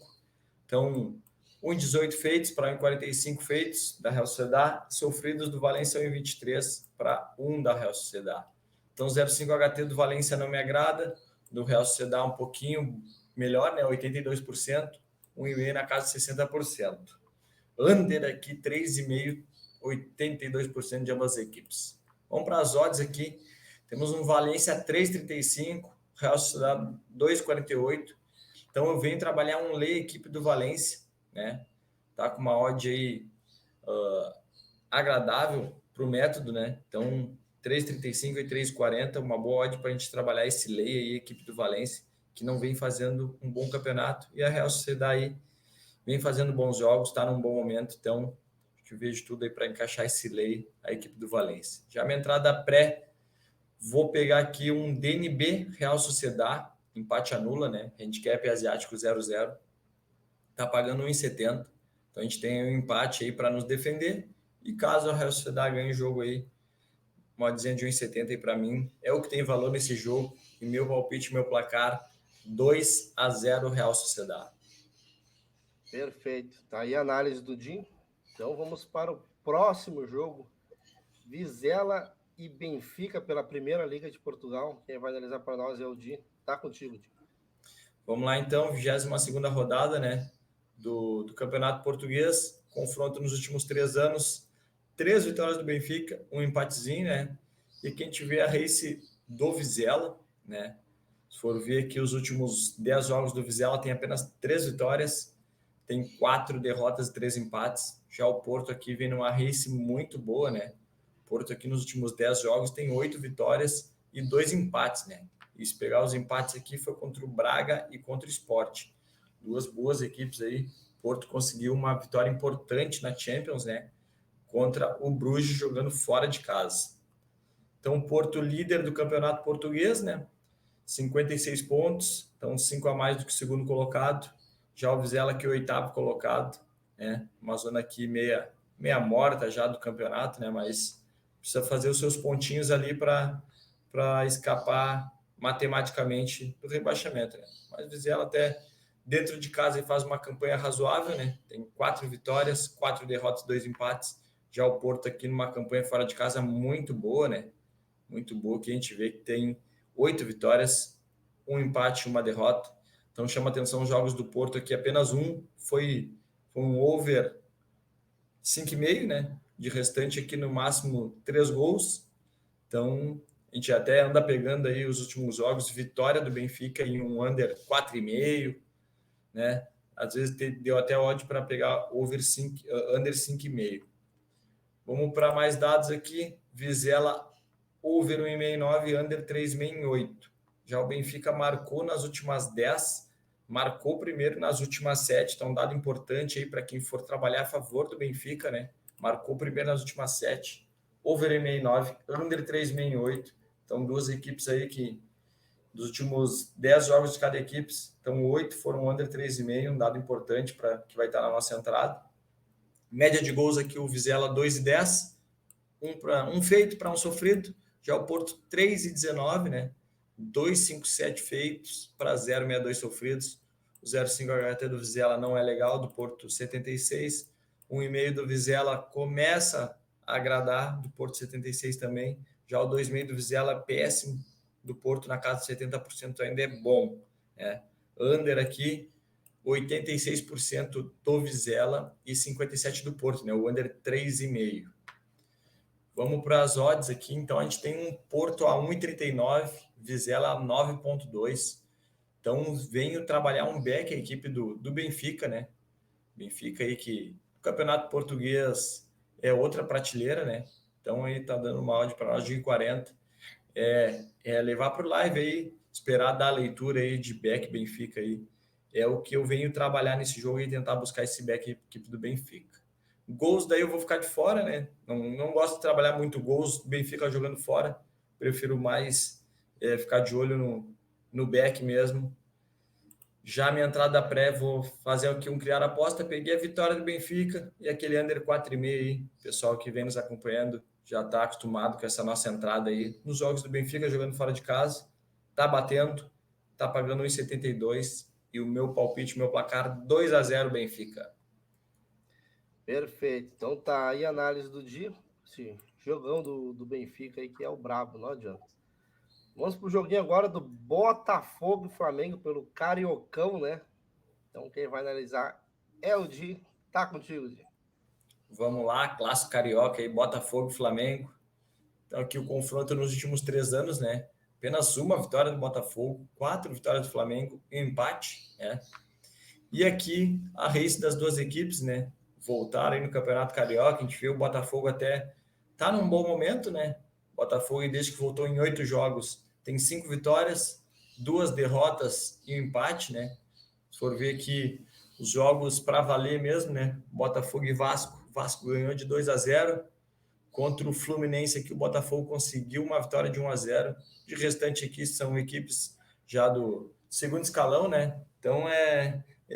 Então, 1,18 feitos para 1,45 feitos da Real Sociedade, sofridos do Valência 1,23 para 1 da Real Sociedade. Então, 0,5 HT do Valência não me agrada, do Real Sociedade um pouquinho melhor, né? 82%, 1,5 na casa de 60%. Under aqui, 3,5, 82% de ambas as equipes. Vamos para as odds aqui. Temos um Valência 3,35, Real Sociedade 2,48. Então eu venho trabalhar um lay equipe do Valência, né? Tá com uma odd aí agradável para o método, né? Então 3,35 e 3,40, uma boa odd para a gente trabalhar esse lay aí, equipe do Valência, que não vem fazendo um bom campeonato, e a Real Sociedade aí vem fazendo bons jogos, está num bom momento, então eu vejo tudo aí para encaixar esse lay, a equipe do Valência. Já minha entrada pré, vou pegar aqui um DNB Real Sociedade, empate anula, né? Handicap asiático 0-0, tá pagando 1,70. Então a gente tem um empate aí para nos defender, e caso a Real Sociedade ganhe o jogo aí, uma oddzinha de 1,70 aí para mim, é o que tem valor nesse jogo, e meu palpite, meu placar, 2-0 Real Sociedade. Perfeito. Tá aí a análise do Jim. Então vamos para o próximo jogo. Vizela e Benfica pela Primeira Liga de Portugal. Quem vai analisar para nós é o Jim. Tá contigo, Jim. Vamos lá então, 22ª rodada, né, do Campeonato Português. Confronto nos últimos 3 anos. 3 vitórias do Benfica, um empatezinho, né? E quem tiver a race do Vizela, né? Se for ver aqui os últimos 10 jogos do Vizela, tem apenas 3 vitórias, tem 4 derrotas e 3 empates. Já o Porto aqui vem numa race muito boa, né? O Porto aqui nos últimos 10 jogos tem 8 vitórias e 2 empates, né? E se pegar os empates aqui, foi contra o Braga e contra o Sport. 2 boas equipes aí. O Porto conseguiu uma vitória importante na Champions, né? Contra o Bruges jogando fora de casa. Então, o Porto líder do campeonato português, né? 56 pontos, então 5 a mais do que o segundo colocado. Já o Vizela aqui, o 8º colocado, né? Uma zona aqui meia morta já do campeonato, né? Mas precisa fazer os seus pontinhos ali para escapar matematicamente do rebaixamento, né? Mas o Vizela até dentro de casa ele faz uma campanha razoável, né? Tem 4 vitórias, 4 derrotas, 2 empates. Já o Porto aqui numa campanha fora de casa muito boa, né? Muito boa, que a gente vê que tem 8 vitórias, um empate e uma derrota. Então chama atenção os jogos do Porto aqui, apenas um foi um over 5,5, né? De restante aqui no máximo 3 gols. Então a gente até anda pegando aí os últimos jogos, vitória do Benfica em um under 4,5, né? Às vezes deu até odd para pegar over 5, under 5,5. Vamos para mais dados aqui. Vizela over 1,69, under 3,6 em 8. Já o Benfica marcou nas últimas 10, marcou primeiro nas últimas 7, então um dado importante aí para quem for trabalhar a favor do Benfica, né? Marcou primeiro nas últimas 7, over 1,69, under 3,6 em 8. Então 2 equipes aí que dos últimos 10 jogos de cada equipe, então 8 foram under 3,5, um dado importante para que vai estar na nossa entrada. Média de gols aqui, o Vizela 2,10, um feito para um sofrido. Já o Porto 3,19, né? 2,57 feitos para 0,62 sofridos. O 0,5 HT do Vizela não é legal, do Porto 76. 1,5 do Vizela começa a agradar, do Porto 76 também. Já o 2,5 do Vizela péssimo, do Porto na casa de 70% ainda é bom, né? Under aqui 86% do Vizela e 57% do Porto, né? O under 3,5. Vamos para as odds aqui. Então, a gente tem um Porto a 1,39, Vizela a 9,2. Então, venho trabalhar um back, a equipe do Benfica, né? Benfica aí que o Campeonato Português é outra prateleira, né? Então, aí tá dando uma odd para nós de 1,40. É levar para o live aí, esperar dar a leitura aí de back Benfica aí. É o que eu venho trabalhar nesse jogo e tentar buscar esse back equipe do Benfica. Gols daí eu vou ficar de fora, né? Não gosto de trabalhar muito gols do Benfica jogando fora. Prefiro mais ficar de olho no back mesmo. Já minha entrada pré, vou fazer aqui criar aposta. Peguei a vitória do Benfica e aquele under 4,5 aí. Pessoal que vem nos acompanhando já está acostumado com essa nossa entrada aí. Nos jogos do Benfica, jogando fora de casa. Tá batendo, tá pagando 1,72. E o meu palpite, meu placar, 2-0 Benfica. Perfeito. Então tá aí a análise do dia. Esse jogão do Benfica aí que é o brabo, não adianta. Vamos pro joguinho agora do Botafogo e Flamengo pelo Cariocão, né? Então quem vai analisar é o Di. Tá contigo, Di. Vamos lá, clássico carioca aí, Botafogo e Flamengo. Então aqui o confronto nos últimos 3 anos, né? Apenas uma vitória do Botafogo, 4 vitórias do Flamengo e um empate, né? E aqui a race das duas equipes, né? Voltaram aí no Campeonato Carioca, a gente vê o Botafogo até tá num bom momento, né? Botafogo, desde que voltou em 8 jogos, tem 5 vitórias, 2 derrotas e um empate, né? Se for ver aqui os jogos para valer mesmo, né? Botafogo e Vasco. Vasco ganhou de 2-0 contra o Fluminense aqui, o Botafogo conseguiu uma vitória de 1-0. De restante aqui são equipes já do segundo escalão, né? Então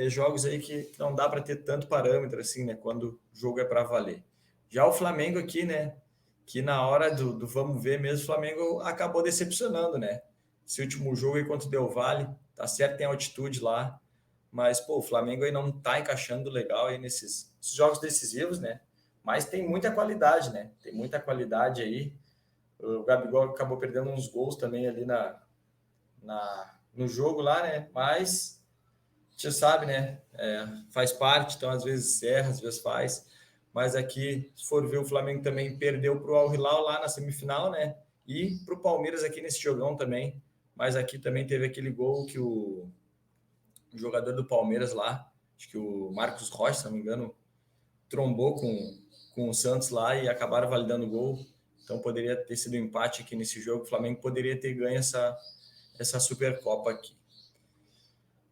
jogos aí que não dá para ter tanto parâmetro assim, né? Quando o jogo é para valer. Já o Flamengo aqui, né? Que na hora do vamos ver mesmo, o Flamengo acabou decepcionando, né? Esse último jogo aí contra o Del Valle, tá certo, tem altitude lá, mas pô, o Flamengo aí não tá encaixando legal aí nesses jogos decisivos, né? Mas tem muita qualidade, né? Tem muita qualidade aí. O Gabigol acabou perdendo uns gols também ali no jogo lá, né? Mas você sabe, né? Faz parte, então às vezes erra, às vezes faz. Mas aqui, se for ver, o Flamengo também perdeu para o Al Hilal lá na semifinal, né? E para o Palmeiras aqui nesse jogão também. Mas aqui também teve aquele gol que o jogador do Palmeiras lá, acho que o Marcos Rocha, se não me engano, trombou com o Santos lá e acabaram validando o gol. Então poderia ter sido um empate aqui nesse jogo. O Flamengo poderia ter ganho essa Supercopa aqui.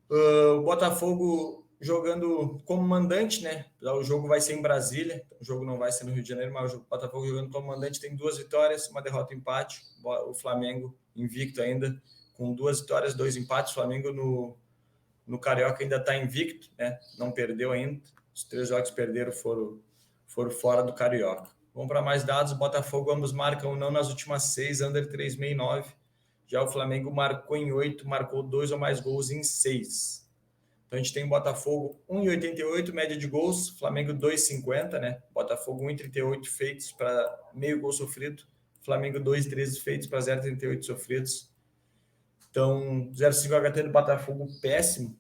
O Botafogo jogando como mandante, né? O jogo vai ser em Brasília, o jogo não vai ser no Rio de Janeiro, mas o Botafogo jogando como mandante tem 2 vitórias, uma derrota e empate. O Flamengo invicto ainda, com 2 vitórias, 2 empates. O Flamengo no Carioca ainda está invicto, né? Não perdeu ainda. Os 3 jogos que perderam foram fora do Carioca. Vamos para mais dados. O Botafogo ambos marcam não nas últimas 6, under 3,69. Já o Flamengo marcou em 8, marcou 2 ou mais gols em 6. Então a gente tem o Botafogo 1,88 média de gols, Flamengo 2,50, né? Botafogo 1,38 feitos para meio gol sofrido, Flamengo 2,13 feitos para 0,38 sofridos. Então 0,5 HT do Botafogo péssimo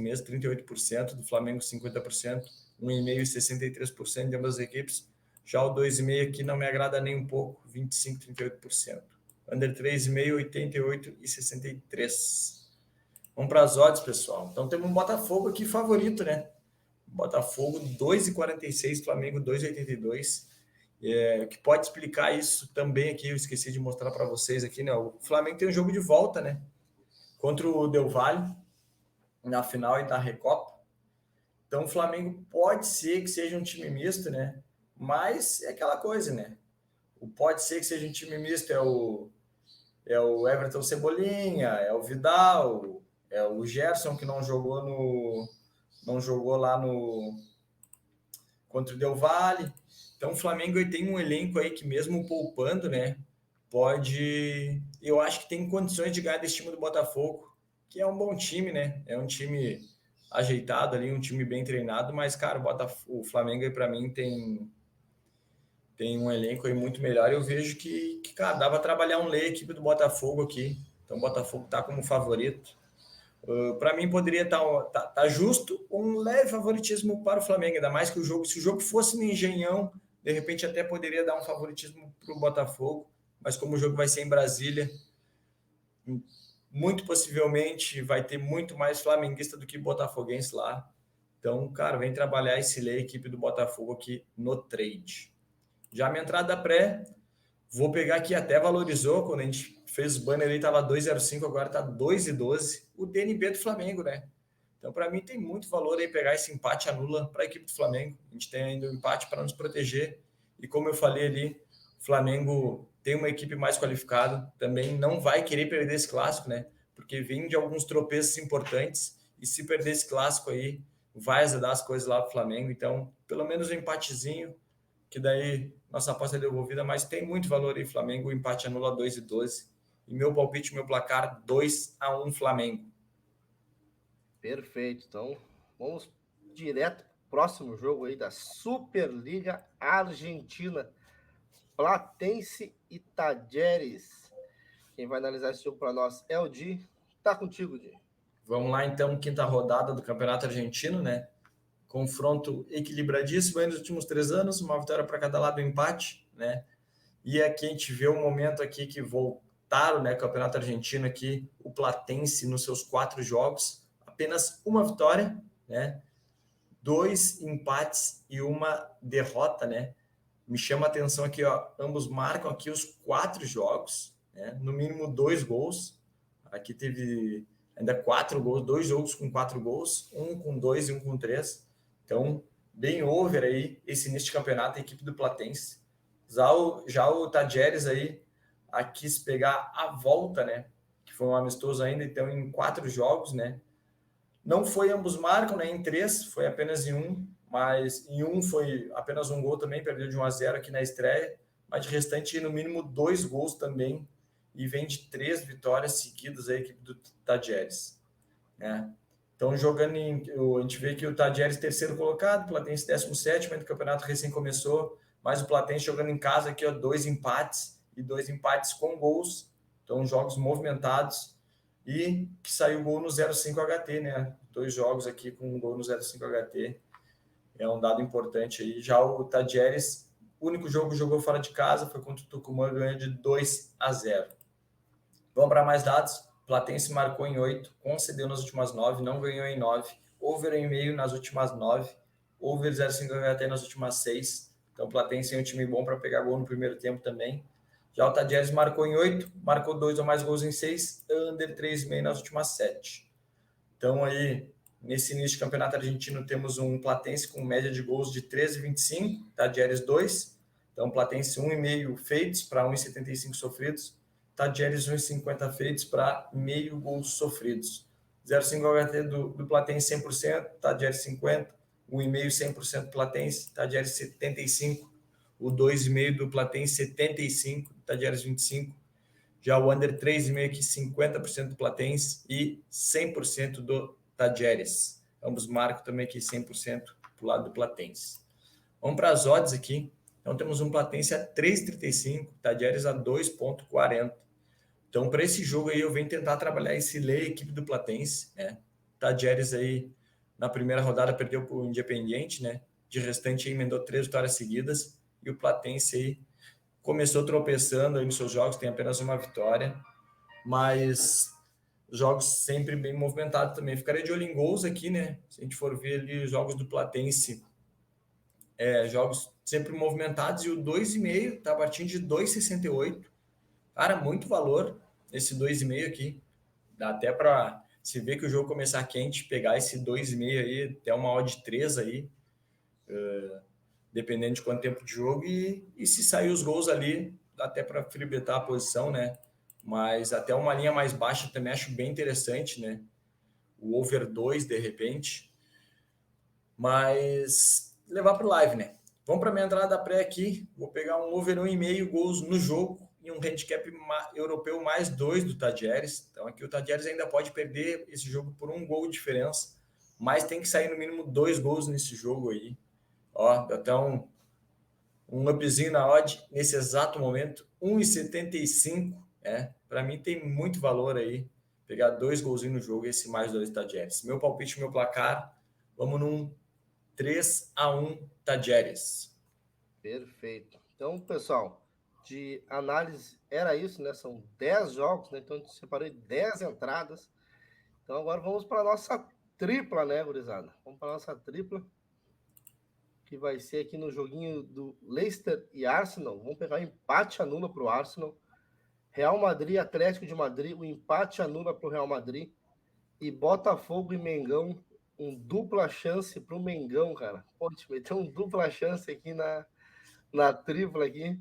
mesmo, 38%, do Flamengo 50%, 1,5 e 63% de ambas as equipes. Já o 2,5 aqui não me agrada nem um pouco, 25, 38%. Under 3,5, 88 e 63. Vamos para as odds, pessoal. Então temos um Botafogo aqui favorito, né? Botafogo 2,46, Flamengo 2,82. Que pode explicar isso também aqui, eu esqueci de mostrar para vocês aqui, né? O Flamengo tem um jogo de volta, né? Contra o Del Valle, na final da Recopa. Então o Flamengo pode ser que seja um time misto, né? Mas é aquela coisa, né? O pode ser que seja um time misto é o Everton Cebolinha, é o Vidal, é o Gerson que não jogou lá no contra o Del Valle. Então o Flamengo tem um elenco aí que mesmo poupando, né, eu acho que tem condições de ganhar desse time do Botafogo, que é um bom time, né? É um time ajeitado ali, um time bem treinado, mas cara, o Flamengo aí para mim tem um elenco aí muito melhor. Eu vejo que cara, dá para trabalhar um lei a equipe do Botafogo aqui. Então o Botafogo tá como favorito. Para mim poderia estar justo um leve favoritismo para o Flamengo, ainda mais que se o jogo fosse no Engenhão, de repente até poderia dar um favoritismo para o Botafogo, mas como o jogo vai ser em Brasília, muito possivelmente vai ter muito mais flamenguista do que botafoguense lá. Então, cara, vem trabalhar esse lei equipe do Botafogo aqui no trade. Já minha entrada pré, vou pegar aqui, até valorizou, quando a gente fez o banner aí, estava 2,05, agora está 2,12. O DNB do Flamengo, né? Então, para mim, tem muito valor aí pegar esse empate anula para a equipe do Flamengo. A gente tem ainda um empate para nos proteger. E como eu falei ali, o Flamengo tem uma equipe mais qualificada, também não vai querer perder esse clássico, né? Porque vem de alguns tropeços importantes. E se perder esse clássico aí, vai azedar as coisas lá para o Flamengo. Então, pelo menos um empatezinho, que daí nossa aposta é devolvida, mas tem muito valor aí, Flamengo. O empate anula 2,12. E meu palpite, meu placar, 2-1 Flamengo. Perfeito. Então, vamos direto para o próximo jogo aí da Superliga Argentina. Platense e Tajeres. Quem vai analisar esse jogo para nós é o Di. Tá contigo, Di. Vamos lá, então, quinta rodada do Campeonato Argentino, né? Confronto equilibradíssimo aí nos últimos 3 anos, uma vitória para cada lado, um empate, né? E aqui a gente vê um momento aqui que voltaram, né, Campeonato Argentino aqui, o Platense nos seus 4 jogos, apenas uma vitória, né? 2 empates e uma derrota, né? Me chama a atenção aqui, ó, ambos marcam aqui os 4 jogos, né? No mínimo 2 gols. Aqui teve ainda 4 gols, 2 jogos com 4 gols, um com 2 e um com 3. Então, bem over aí esse início de campeonato, a equipe do Platense. Já o Tajeres aí, aqui se pegar a volta, né? Que foi um amistoso ainda, então em 4 jogos, né? Não foi ambos marcam, né? Em 3, foi apenas em um, mas em um foi apenas um gol também, perdeu de 1-0 aqui na estreia, mas de restante no mínimo 2 gols também, e vem de 3 vitórias seguidas a equipe do Tajeres, né? Então, jogando a gente vê que o Tajeres terceiro colocado, o Platense 17º, ainda o campeonato recém começou, mas o Platense jogando em casa aqui, ó, 2 empates, e 2 empates com gols, então jogos movimentados, e que saiu gol no 0,5 HT, né? 2 jogos aqui com um gol no 0,5 HT, é um dado importante aí. Já o Tajeres, o único jogo que jogou fora de casa foi contra o Tucumã, ganhou de 2-0. Vamos para mais dados. Platense marcou em 8, concedeu nas últimas 9, não ganhou em 9, over em meio nas últimas 9, over 0,5 HT nas últimas 6. Então, o Platense é um time bom para pegar gol no primeiro tempo também. Já o Tajeres marcou em 8, marcou 2 ou mais gols em 6, under 3,5 nas últimas 7. Então, aí, nesse início de campeonato argentino, temos um Platense com média de gols de 13,25, Tajeres 2. Então, Platense 1,5 feitos para 1,75 sofridos. Tajeres 1,50 feitos para meio gols sofridos. 0,5 HT do Platense 100%, Tajeres 50, 1,5 100% Platense, Tajeres 75, o 2,5 do Platense 75, Tajeres 25. Já o under 3,5 aqui 50% do Platense e 100% do Tajeres. Ambos marcam também aqui 100% para o lado do Platense. Vamos para as odds aqui. Então temos um Platense a 3,35, Tajeres a 2,40. Então, para esse jogo aí, eu venho tentar trabalhar esse lei equipe do Platense, né? Tajeres aí, na primeira rodada, perdeu para o Independiente, né? De restante, emendou 3 vitórias seguidas. E o Platense aí começou tropeçando aí nos seus jogos, tem apenas uma vitória. Mas jogos sempre bem movimentados também. Ficaria de olho em gols aqui, né? Se a gente for ver ali os jogos do Platense, jogos sempre movimentados. E o 2,5 tá partindo de 2,68. Cara, muito valor esse 2,5 aqui. Dá até para se ver que o jogo começar quente, pegar esse 2,5 aí, até uma odd 3 aí, dependendo de quanto tempo de jogo. E se sair os gols ali, dá até para fribetar a posição, né? Mas até uma linha mais baixa também acho bem interessante, né? O over 2, de repente. Mas levar para o live, né? Vamos para minha entrada pré aqui. Vou pegar um over 1,5 gols no jogo e um handicap europeu mais 2 do Tajeres. Então aqui o Tajeres ainda pode perder esse jogo por um gol de diferença, mas tem que sair no mínimo 2 gols nesse jogo aí. Ó, dá até um upzinho na odd nesse exato momento, 1,75. Para mim tem muito valor aí. pegar 2 golzinhos no jogo e esse mais 2 Tajeres. Meu palpite, meu placar, vamos num 3-1 Tajeres. Perfeito. Então, pessoal, de análise era isso, né? São 10 jogos, né? Então, a gente separou 10 entradas. Então, agora vamos para a nossa tripla, né, gurizada? Vamos para a nossa tripla, que vai ser aqui no joguinho do Leicester e Arsenal. Vamos pegar o empate anula para o Arsenal. Real Madrid, Atlético de Madrid, o empate anula para o Real Madrid. E Botafogo e Mengão, um dupla chance para o Mengão, cara. Pô, te meteu um dupla chance aqui na tripla aqui.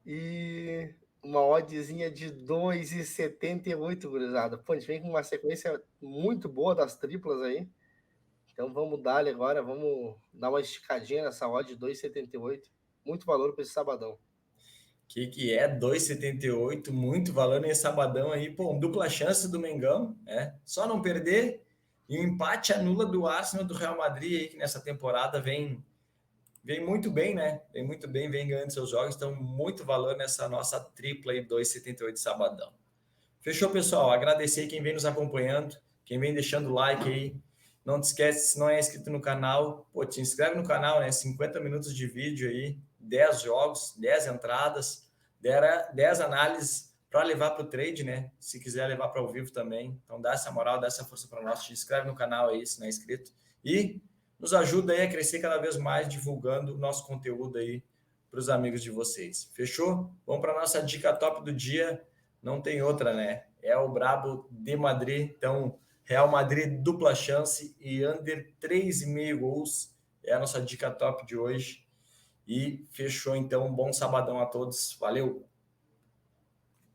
E uma oddzinha de 2,78, gurizada. Pô, a gente vem com uma sequência muito boa das triplas aí. Então vamos dar agora, vamos dar uma esticadinha nessa odd de 2,78. Muito valor para esse sabadão. Que é 2,78, muito valor nesse sabadão aí. Pô, um dupla chance do Mengão, né? Só não perder. E um empate anula do Arsenal do Real Madrid aí, que nessa temporada vem muito bem, né? Vem muito bem, vem ganhando seus jogos. Então, muito valor nessa nossa tripla aí, 2,78 sabadão. Fechou, pessoal? Agradecer quem vem nos acompanhando, quem vem deixando o like aí. Não te esquece, se não é inscrito no canal, pô, te inscreve no canal, né? 50 minutos de vídeo aí, 10 jogos, 10 entradas, 10 análises para levar para o trade, né? Se quiser levar para ao vivo também. Então dá essa moral, dá essa força para nós. Te inscreve no canal aí, se não é inscrito. E nos ajuda aí a crescer cada vez mais, divulgando o nosso conteúdo aí para os amigos de vocês. Fechou? Vamos para a nossa dica top do dia. Não tem outra, né? É o brabo de Madrid. Então, Real Madrid dupla chance e under 3,5 gols. É a nossa dica top de hoje. E fechou, então. Um bom sabadão a todos. Valeu!